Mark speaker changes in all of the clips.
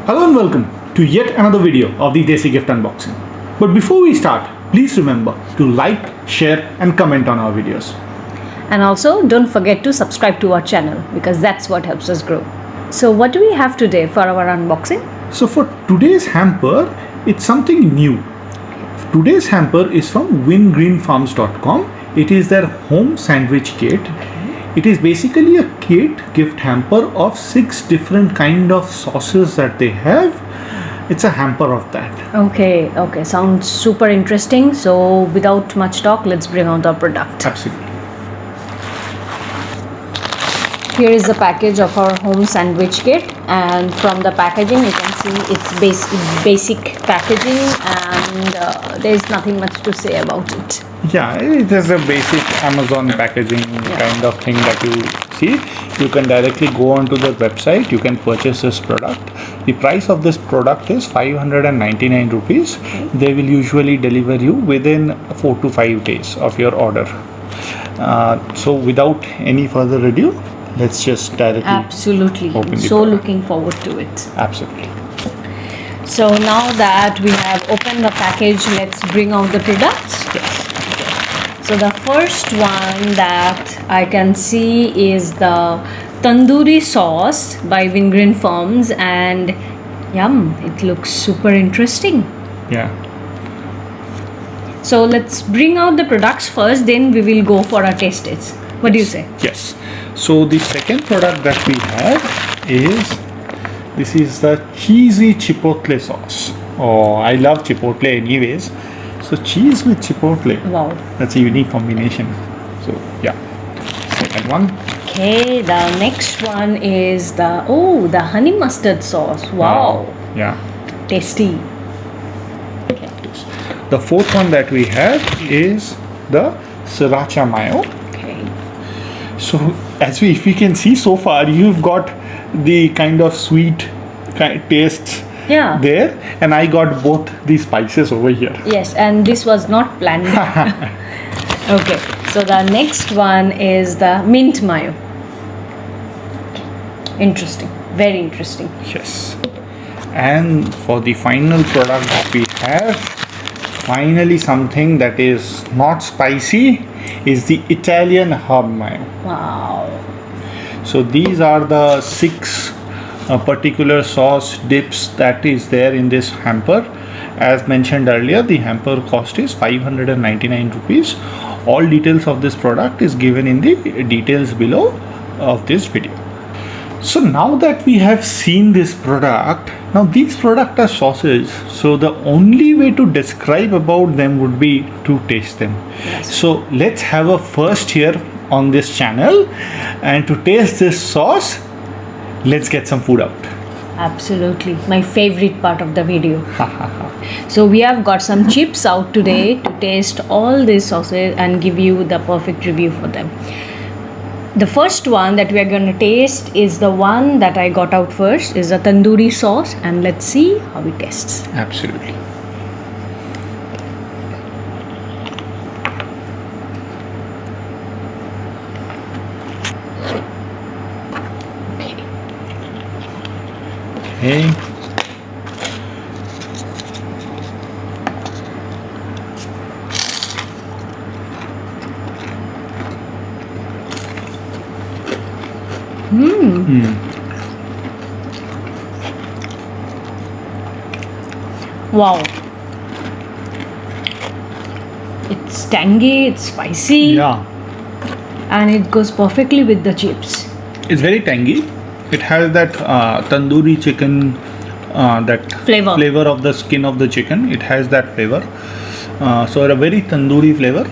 Speaker 1: Hello and welcome to yet another video of the Desi Gift Unboxing. But before we start, please remember to like, share and comment on our videos.
Speaker 2: And also don't forget to subscribe to our channel because that's what helps us grow. So what do we have today for our unboxing?
Speaker 1: So for today's hamper, it's something new. Today's hamper is from wingreenfarms.com. It is their home sandwich kit. It is basically a kit gift hamper of 6 different kind of sauces that they have. It's a hamper of that.
Speaker 2: Okay, sounds super interesting. So without much talk, let's bring out the product.
Speaker 1: Absolutely.
Speaker 2: Here is the package of our home sandwich kit, and from the packaging you can see it's basic packaging, and there is nothing much to say about it.
Speaker 1: Yeah, it is a basic Amazon packaging kind of thing that you see. You can directly go onto the website, you can purchase this product. The price of this product is 599 rupees. They will usually deliver you within 4 to 5 days of your order. So without any further ado, let's just directly
Speaker 2: Absolutely.
Speaker 1: open the
Speaker 2: So
Speaker 1: product.
Speaker 2: looking forward to it.
Speaker 1: Absolutely.
Speaker 2: So now that we have opened the package, let's bring out the products. So the first one that I can see is the tandoori sauce by Wingreen Farms, and yum, it looks super interesting.
Speaker 1: Yeah.
Speaker 2: So let's bring out the products first, then we will go for our taste tests. What do you say?
Speaker 1: Yes. So the second product that we have is this is the cheesy chipotle sauce. Oh, I love chipotle anyways. So cheese with chipotle.
Speaker 2: Wow.
Speaker 1: That's a unique combination. So yeah. Second one.
Speaker 2: Okay, the next one is the honey mustard sauce. Wow.
Speaker 1: Yeah.
Speaker 2: Tasty.
Speaker 1: The fourth one that we have is the sriracha mayo.
Speaker 2: Okay.
Speaker 1: So if we can see so far, you've got the kind of sweet tastes
Speaker 2: Yeah.
Speaker 1: there, and I got both the spices over here.
Speaker 2: Yes, and this was not planned. Okay, so the next one is the mint mayo. Interesting, very interesting.
Speaker 1: Yes. And for the final product that we have, finally something that is not spicy, is the Italian herb mayo.
Speaker 2: Wow.
Speaker 1: So these are the 6 particular sauce dips that is there in this hamper. As mentioned earlier, the hamper cost is 599 rupees. All details of this product is given in the details below of this video. So now that we have seen this product, now these products are sauces, so the only way to describe about them would be to taste them.
Speaker 2: Yes.
Speaker 1: So let's have a first here on this channel, and to taste this sauce, let's get some food out.
Speaker 2: Absolutely, my favorite part of the video. So we have got some chips out today to taste all these sauces and give you the perfect review for them. The first one that we are going to taste is the one that I got out first, is a tandoori sauce, and let's see how it tastes.
Speaker 1: Absolutely. Okay.
Speaker 2: Wow. It's tangy, it's spicy,
Speaker 1: Yeah.
Speaker 2: and it goes perfectly with the chips.
Speaker 1: It's very tangy. It has that tandoori chicken, that
Speaker 2: Flavor.
Speaker 1: of the skin of the chicken. It has that flavor. So a very tandoori flavor.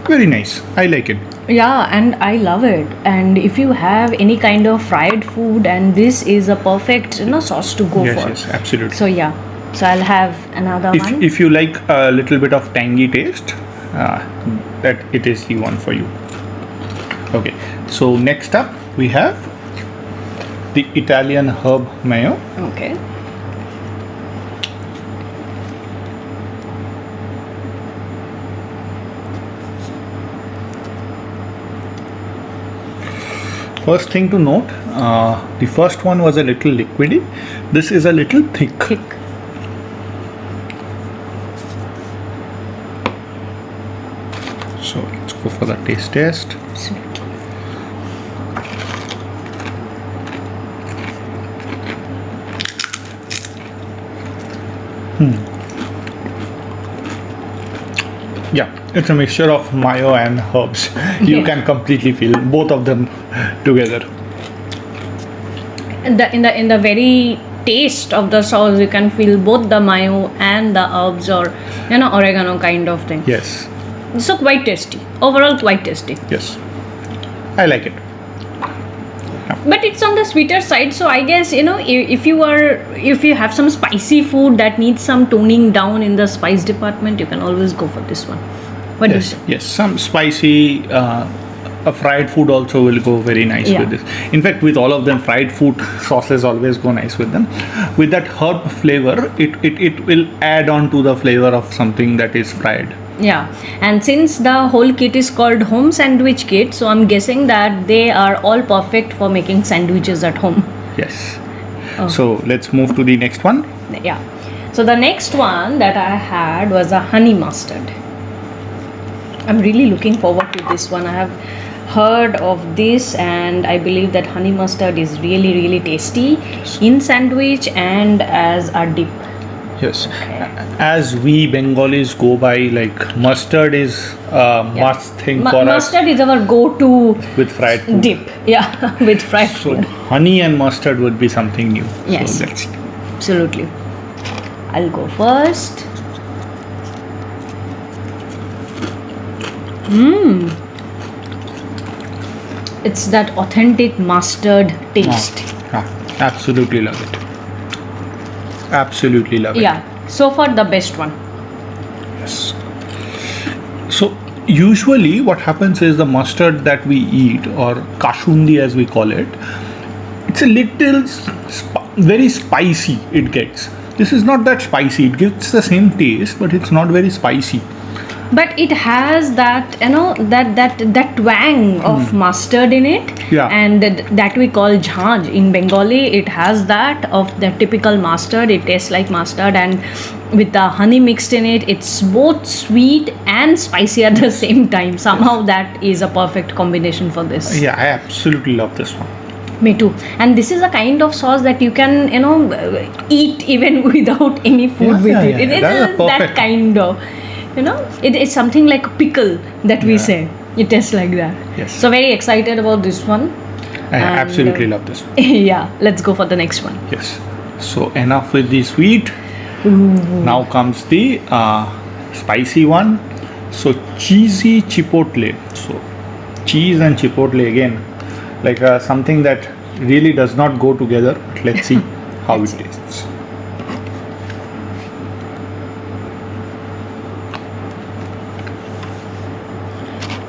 Speaker 1: Very nice. I like it.
Speaker 2: Yeah, and I love it. And if you have any kind of fried food, and this is a perfect sauce to go
Speaker 1: Yes,
Speaker 2: for.
Speaker 1: yes, absolutely.
Speaker 2: So yeah, so I'll have another one.
Speaker 1: If you like a little bit of tangy taste, that it is the one for you. Okay. So next up we have the Italian herb mayo.
Speaker 2: Okay.
Speaker 1: First thing to note, the first one was a little liquidy. This is a little thick.
Speaker 2: Thick.
Speaker 1: So let's go for the taste test.
Speaker 2: Absolutely.
Speaker 1: Yeah, it's a mixture of mayo and herbs. You
Speaker 2: Yeah.
Speaker 1: can completely feel both of them together.
Speaker 2: In the very taste of the sauce, you can feel both the mayo and the herbs, or oregano kind of thing.
Speaker 1: Yes,
Speaker 2: So quite tasty. Overall, quite tasty.
Speaker 1: yes. I like it.
Speaker 2: But it's on the sweeter side, so I guess if you have some spicy food that needs some toning down in the spice department, you can always go for this one. What do you
Speaker 1: Yes,
Speaker 2: say?
Speaker 1: yes. Some spicy, a fried food also will go very nice
Speaker 2: Yeah.
Speaker 1: with this. In fact, with all of them, fried food sauces always go nice with them. With that herb flavor, it will add on to the flavor of something that is fried.
Speaker 2: Yeah, and since the whole kit is called home sandwich kit, so I'm guessing that they are all perfect for making sandwiches at home.
Speaker 1: Yes.
Speaker 2: Oh.
Speaker 1: So let's move to the next one.
Speaker 2: Yeah. So the next one that I had was a honey mustard. I'm really looking forward to this one. I have heard of this, and I believe that honey mustard is really, really tasty in sandwich and as a dip.
Speaker 1: Yes. As we Bengalis go by, like mustard is a must thing for us
Speaker 2: Mustard is our go-to
Speaker 1: with fried food.
Speaker 2: dip. Yeah, with fried
Speaker 1: So
Speaker 2: food.
Speaker 1: honey and mustard would be something new.
Speaker 2: Yes.
Speaker 1: So let's see.
Speaker 2: Absolutely. I'll go first. It's that authentic mustard taste.
Speaker 1: Absolutely love it. Absolutely love it.
Speaker 2: Yeah, so far the best one.
Speaker 1: Yes. So usually what happens is the mustard that we eat, or kashundi as we call it, it's a little very spicy it gets. This is not that spicy. It gives the same taste, but it's not very spicy.
Speaker 2: But it has that that twang of mustard in it.
Speaker 1: Yeah.
Speaker 2: And that we call jhanj in Bengali. It has that of the typical mustard. It tastes like mustard, and with the honey mixed in it, it's both sweet and spicy at the same time. Somehow that is a perfect combination for this.
Speaker 1: Yeah, I absolutely love this one.
Speaker 2: Me too. And this is a kind of sauce that you can eat even without any food
Speaker 1: Yeah,
Speaker 2: with
Speaker 1: yeah,
Speaker 2: it.
Speaker 1: yeah.
Speaker 2: It
Speaker 1: That is
Speaker 2: is
Speaker 1: perfect.
Speaker 2: that kind of, it's something like a pickle that we
Speaker 1: Yeah.
Speaker 2: say. It tastes like that.
Speaker 1: Yes.
Speaker 2: So very excited about this one.
Speaker 1: I
Speaker 2: And,
Speaker 1: absolutely love this one.
Speaker 2: Yeah, let's go for the next one.
Speaker 1: Yes. So enough with the sweet. Now comes the spicy one. So cheesy chipotle. So cheese and chipotle again, like something that really does not go together. But let's see how it tastes.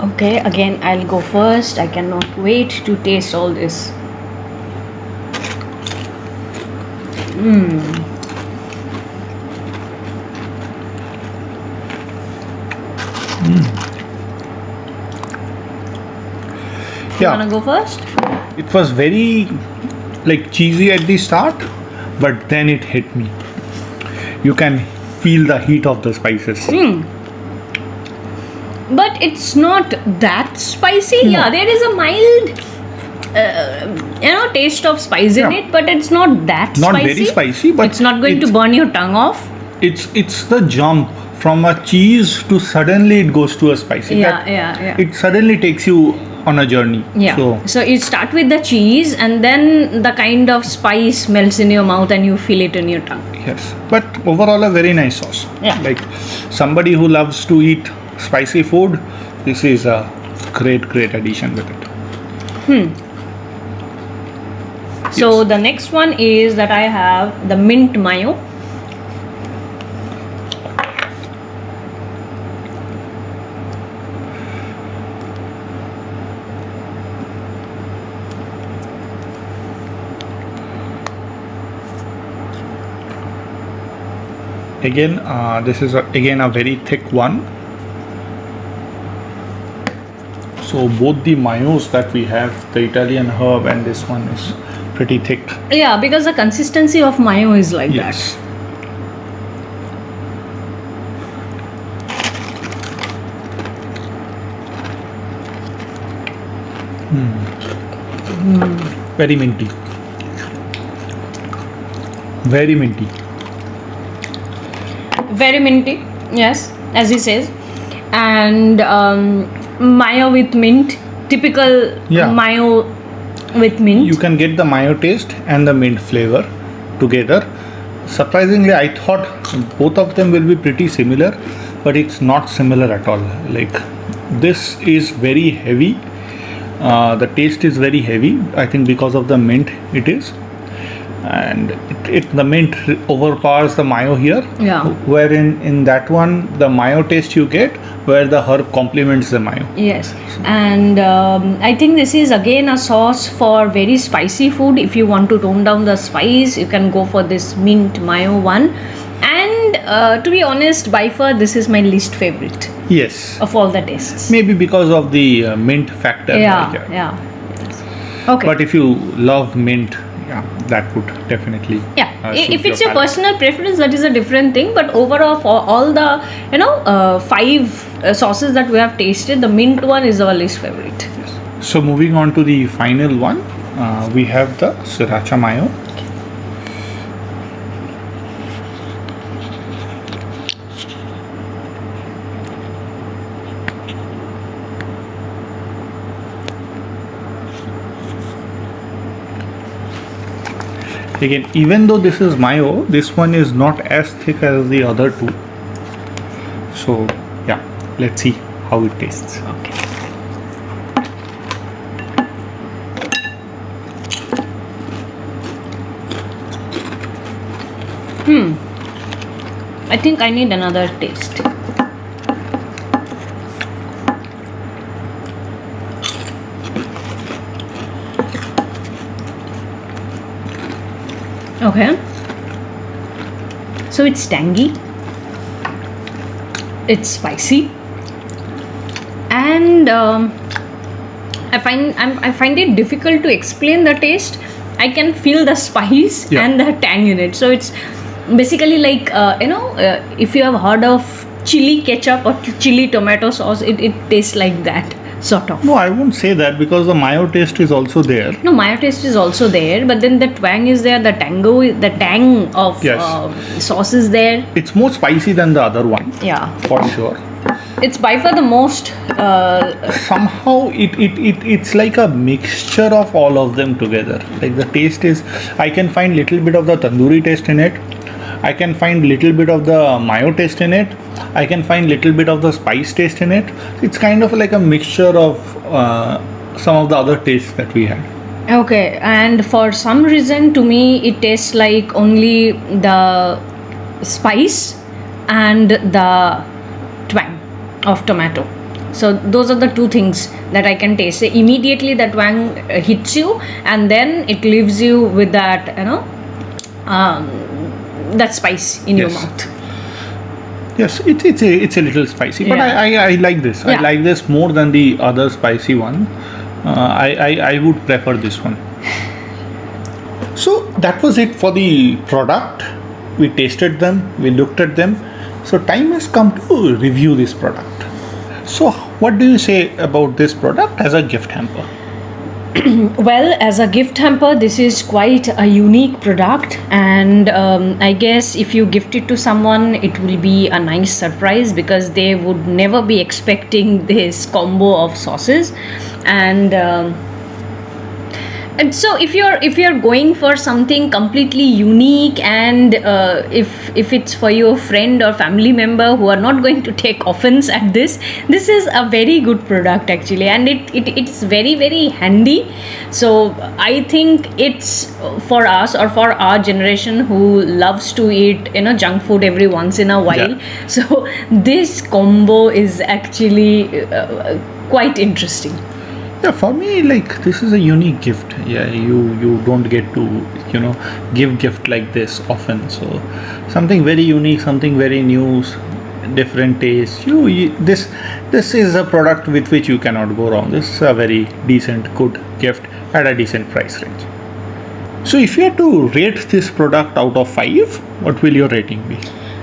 Speaker 2: Okay, again I'll go first. I cannot wait to taste all this. You
Speaker 1: Yeah,
Speaker 2: wanna go first?
Speaker 1: it was very like cheesy at the start, but then it hit me. You can feel the heat of the spices.
Speaker 2: But it's not that spicy. Yeah, there is a mild taste of spice in
Speaker 1: Yeah.
Speaker 2: it, but it's not that
Speaker 1: Not
Speaker 2: spicy.
Speaker 1: very spicy, but
Speaker 2: it's not going to
Speaker 1: it's-
Speaker 2: burn your tongue off.
Speaker 1: It's the jump from a cheese to suddenly it goes to a spicy.
Speaker 2: Yeah.
Speaker 1: It suddenly takes you on a journey.
Speaker 2: Yeah.
Speaker 1: So
Speaker 2: So you start with the cheese, and then the kind of spice melts in your mouth, and you feel it in your tongue.
Speaker 1: yes, but overall a very nice sauce.
Speaker 2: Yeah.
Speaker 1: Like somebody who loves to eat spicy food, this is a great addition with it.
Speaker 2: So
Speaker 1: Yes.
Speaker 2: the next one is that I have the mint mayo.
Speaker 1: Again, this is again a very thick one. So both the mayos that we have, the Italian herb and this one, is pretty thick.
Speaker 2: Yeah, because the consistency of mayo is like
Speaker 1: Yes. Very minty. Very minty.
Speaker 2: that. Very minty, yes, as he says. And mayo with mint, typical
Speaker 1: Yeah.
Speaker 2: mayo with mint.
Speaker 1: You can get the mayo taste and the mint flavor together. Surprisingly, I thought both of them will be pretty similar, but it's not similar at all. Like, this is very heavy. The taste is very heavy. I think because of the mint it is, and the mint overpowers the mayo here.
Speaker 2: Yeah.
Speaker 1: Wherein in that one the mayo taste you get, where the herb complements the mayo.
Speaker 2: Yes, and I think this is again a sauce for very spicy food. If you want to tone down the spice, you can go for this mint mayo one. And to be honest, by far this is my least favorite
Speaker 1: Yes.
Speaker 2: of all the tastes.
Speaker 1: Maybe because of the mint factor.
Speaker 2: Yeah,
Speaker 1: like,
Speaker 2: yeah. Yes. Okay.
Speaker 1: But if you love mint, yeah, that would definitely.
Speaker 2: Yeah,
Speaker 1: suit
Speaker 2: if it's your
Speaker 1: palate.
Speaker 2: personal preference, that is a different thing. But overall, for all the 5 sauces that we have tasted, the mint one is our least favorite.
Speaker 1: So moving on to the final one, we have the sriracha mayo. Again, even though this is mayo, this one is not as thick as the other two. So yeah, let's see how it tastes.
Speaker 2: Okay. I think I need another taste. Okay. So it's tangy. It's spicy. And I find it difficult to explain the taste. I can feel the spice
Speaker 1: Yeah.
Speaker 2: and the tang in it. So it's basically like if you have heard of chili ketchup or chili tomato sauce, it tastes like that sort of.
Speaker 1: No, I won't say that, because the mayo taste is also there.
Speaker 2: No, mayo taste is also there, but then the twang is there. The tang of
Speaker 1: Yes.
Speaker 2: sauce is there.
Speaker 1: It's more spicy than the other one,
Speaker 2: Yeah,
Speaker 1: for sure.
Speaker 2: it's by far the most.
Speaker 1: Somehow it's like a mixture of all of them together. Like, the taste is, I can find little bit of the tandoori taste in it, I can find little bit of the mayo taste in it, I can find little bit of the spice taste in it. It's kind of like a mixture of some of the other tastes that we had.
Speaker 2: Okay, and for some reason, to me, it tastes like only the spice and the twang of tomato. So those are the two things that I can taste. So immediately the twang hits you, and then it leaves you with that, that spice in your
Speaker 1: Yes.
Speaker 2: mouth.
Speaker 1: Yes, it's a little spicy, but
Speaker 2: Yeah.
Speaker 1: I like this. I
Speaker 2: Yeah.
Speaker 1: like this more than the other spicy one. I would prefer this one. So that was it for the product. We tasted them, we looked at them. So time has come to review this product. So what do you say about this product as a gift hamper?
Speaker 2: Well, as a gift hamper, this is quite a unique product, and I guess if you gift it to someone, it will be a nice surprise, because they would never be expecting this combo of sauces. And so if you're going for something completely unique, and if it's for your friend or family member who are not going to take offense at this is a very good product actually, and it's very, very handy. So I think it's for us, or for our generation who loves to eat junk food every once in a while.
Speaker 1: Yeah.
Speaker 2: So this combo is actually quite interesting.
Speaker 1: Yeah, for me, like, this is a unique gift. Yeah, you don't get to give gift like this often. So something very unique, something very new, different tastes. This is a product with which you cannot go wrong. This is a very decent, good gift at a decent price range. So if you had to rate this product out of 5, what will your rating be?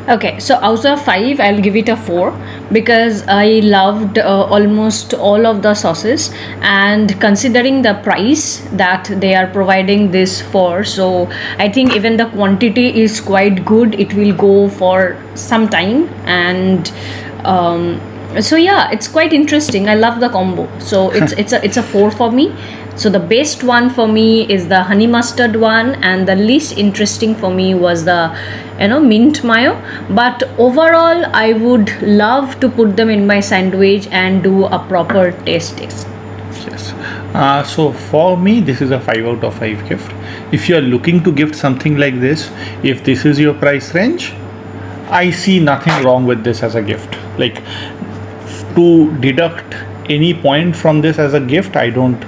Speaker 2: Okay, so out of 5, I'll give it a 4 because I loved almost all of the sauces, and considering the price that they are providing this for, so I think even the quantity is quite good. It will go for some time, and so yeah, it's quite interesting. I love the combo, so it's a 4 for me. So the best one for me is the honey mustard one, and the least interesting for me was the mint mayo. But overall, I would love to put them in my sandwich and do a proper taste test.
Speaker 1: Yes. So for me, this is a 5 out of 5 gift. If you are looking to gift something like this, if this is your price range, I see nothing wrong with this as a gift. Like, to deduct any point from this as a gift, I don't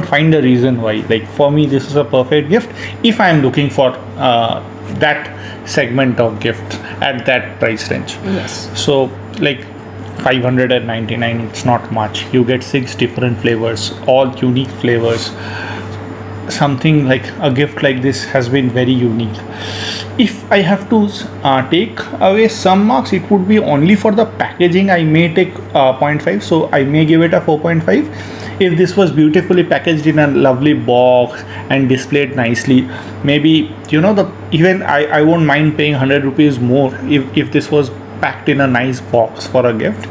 Speaker 1: find a reason why. Like, for me, this is a perfect gift if I am looking for that segment of gift at that price range.
Speaker 2: Yes.
Speaker 1: So like 599, it's not much. You get 6 different flavors, all unique flavors. Something like a gift like this has been very unique. If I have to take away some marks, it would be only for the packaging. I may take 0.5, so I may give it a 4.5. If this was beautifully packaged in a lovely box and displayed nicely, maybe even I won't mind paying 100 rupees more if this was packed in a nice box for a gift.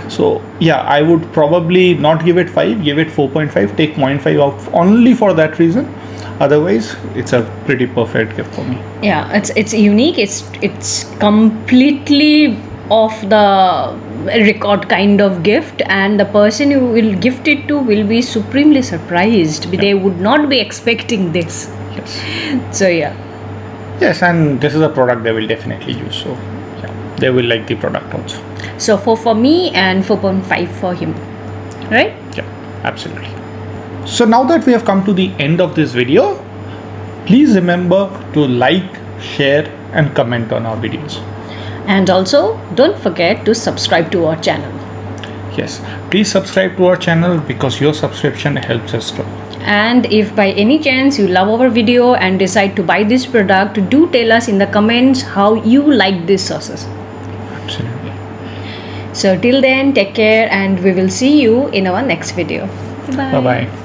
Speaker 1: So yeah, I would probably not give it 5, give it 4.5, take 0.5 out only for that reason. Otherwise, it's a pretty perfect gift for me.
Speaker 2: Yeah, it's unique. It's completely off the record kind of gift, and the person who will gift it to will be supremely surprised.
Speaker 1: Yeah.
Speaker 2: They would not be expecting this.
Speaker 1: Yes.
Speaker 2: So yeah.
Speaker 1: Yes, and this is a product they will definitely use. So yeah, they will like the product also.
Speaker 2: So 4 for me and 4.5 for him, right?
Speaker 1: Yeah, absolutely. So now that we have come to the end of this video, please remember to like, share and comment on our videos.
Speaker 2: And also, don't forget to subscribe to our channel.
Speaker 1: Yes, please subscribe to our channel because your subscription helps us grow.
Speaker 2: And if by any chance you love our video and decide to buy this product, do tell us in the comments how you like these sauces.
Speaker 1: Absolutely.
Speaker 2: So till then, take care, and we will see you in our next video. Bye.
Speaker 1: Bye-bye.